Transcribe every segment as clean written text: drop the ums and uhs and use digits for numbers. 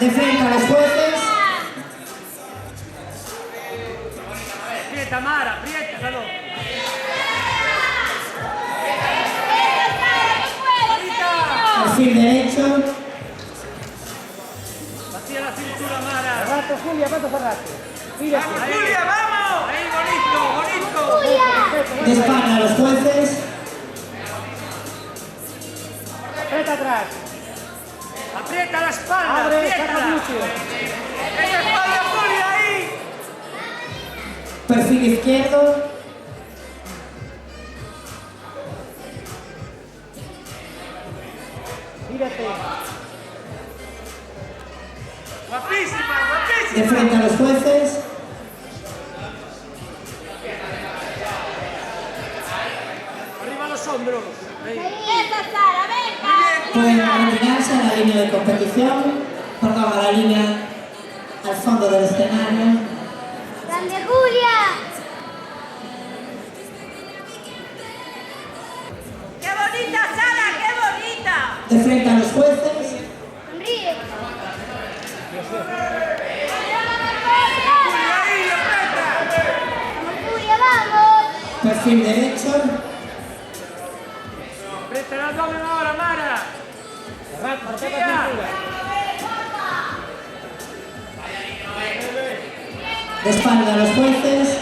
De frente a los jueces. Aprieta, Mara, aprieta, Salón. Perfil derecho. Vacía la cintura, Mara. Cerrato, Julia, ¿cuánto cerraste? Mira, ¡Vamos, Julia, vamos! Ahí, bonito, bonito. De espalda a los jueces. aprieta atrás. Aprieta la espalda, Abre, saca apriétala. glúteo. ¡Esa espalda, Julia, ahí! Perfil izquierdo. Mírate. Guapísima, De guapísima. frente a los jueces. Arriba los hombros. Ahí. ¡Esa, Sara, venga! Pueden retirarse a la línea de competición. Perdón, a la línea al fondo del escenario. ¡Grande, Julia! ¡Qué bonita, Sara! ¡Qué bonita! De frente a los jueces. Sonríe. Julia, ahí, aprieta. ¡Vamos, Julia, vamos! Perfil derecho. Aprieta el abdomen ahora, Mara. Cerrato, saca Mira. cintura. De espalda a los jueces.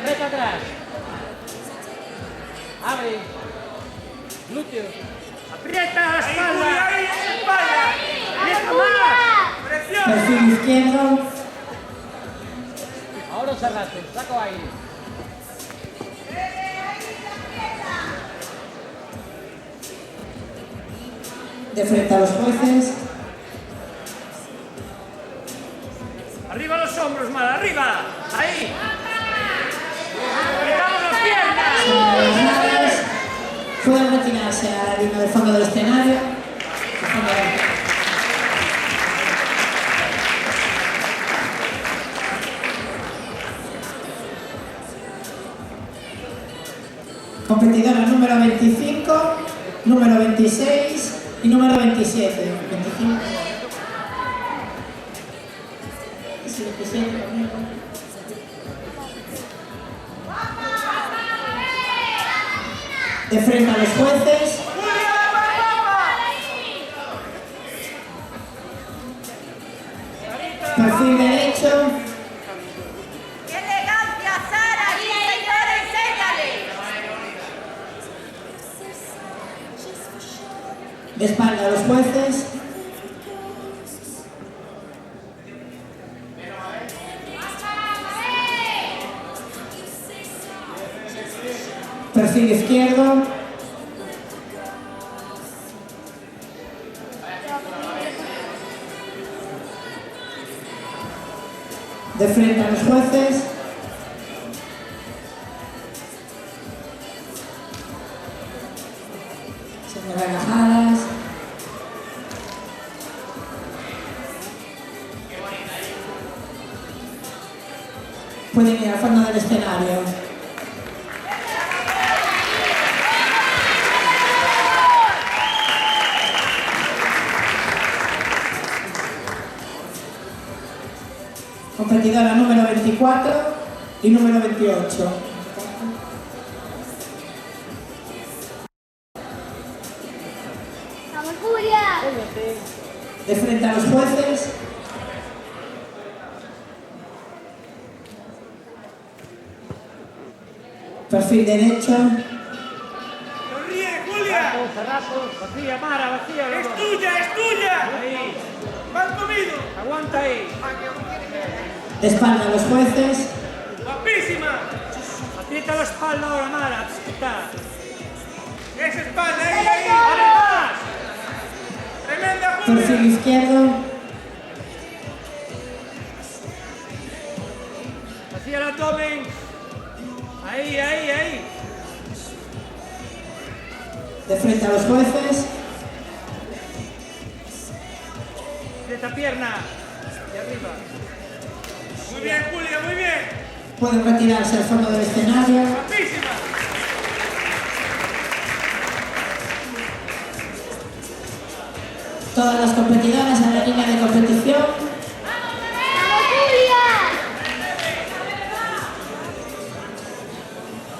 Aprieta atrás. Abre. Glúteo. Aprieta la Ahí, espalda. Julia, ahí, espalda. Aprieta ¡Vamos, más. Julia! Presión. Perfil izquierdo. Ahora cerraste, saco aire. De frente a los jueces. Arriba los hombros, Mara, arriba. Ahí. Apretamos las piernas. Relajadas. Pueden retirarse a la línea del fondo del escenario. Competidora número 25, número 26 y número 27. 25. ¿Es el 27 conmigo? De frente a los jueces. Perfil derecho. ¡Qué elegancia, Sara! ¡Sí, señora, enséñale! De espalda a los jueces. Perfil izquierdo. De frente a los jueces. Relajadas. Pueden ir al fondo del escenario. Competidora número 24 y número 28. ¡Vamos, Julia! De frente a los jueces. Perfil derecho. Sonríe, Julia. Cerrato, vacía, Mara, vacía. Es luego. tuya, es tuya. Ahí. Mal comido. Aguanta ahí. De espalda a los jueces. Guapísima. Aprieta la espalda ahora, Mara. Aprieta. Esa espalda, ahí, ahí. ¡Vale, más! Tremenda, Perfil Julia. izquierdo. Vacía el abdomen. Ahí, ahí, ahí. De frente a los jueces. Aprieta pierna. Y arriba. Muy bien, Julia, muy bien. Pueden retirarse al fondo del escenario. Guapísima. Todas las competidoras a la línea de competición. ¡Vamos, Julia!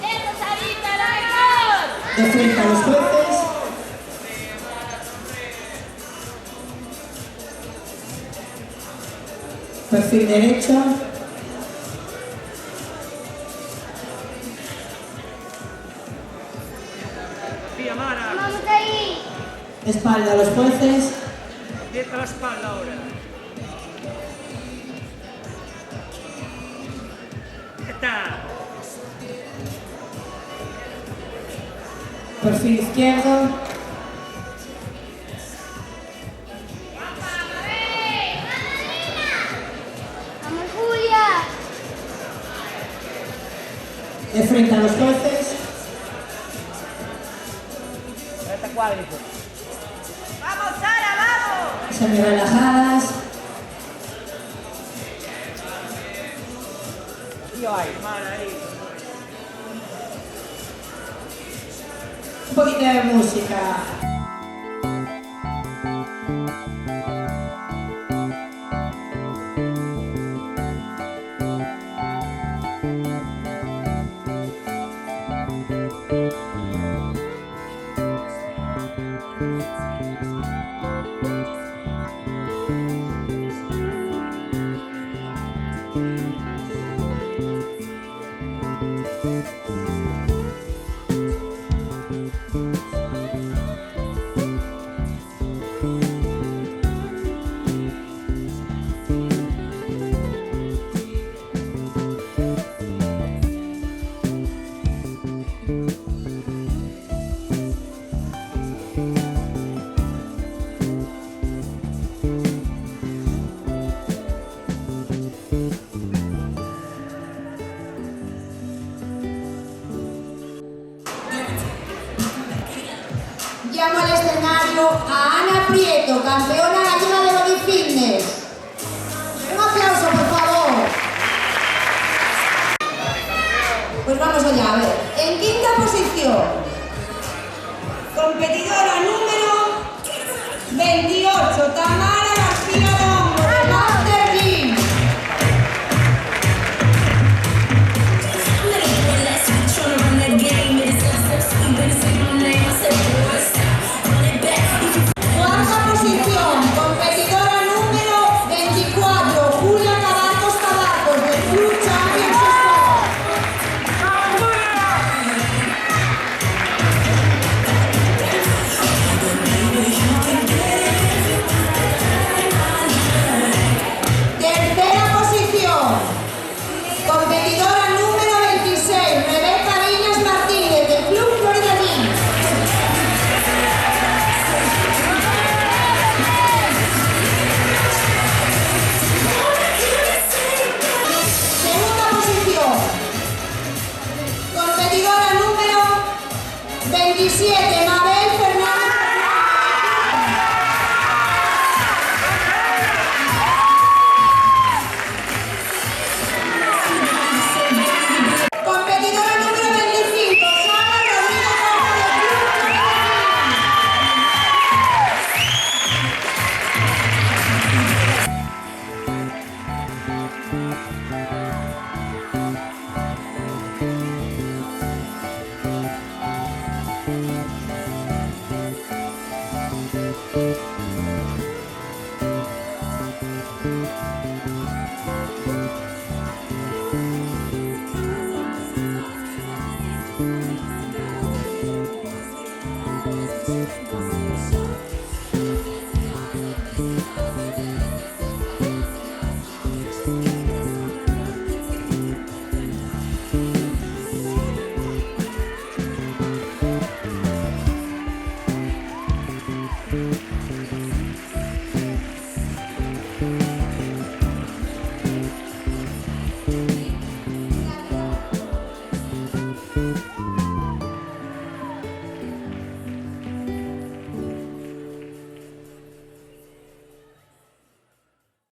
¡Eso, Sarita, la mejor! De frente a los jueces. Perfil derecho. Tía Mara. ¡Vamos ahí! Espalda a los jueces. Dieta la espalda ahora. Está. Perfil izquierdo. ¡Vamos, Julia! De frente a los jueces. Reta cuádriceps. ¡Vamos, Sara, vamos! Semi-relajadas. Tío ahí. Mara ahí. Un poquito de música. Llamo al escenario a Ana Prieto, campeona gallega de Body Fitness. Un aplauso, por favor. Pues vamos allá, a ver. En quinta posición, competidora número 28, Tamara García Longo, de Master Gym. Cuarta posición, competidora número 24, Julia Cavacos, del Club Champions Sport. Tercera posición, competidora número 26, Rebeca Viñas Martínez, del Club Florida Gym. Segunda posición, competidora número 27,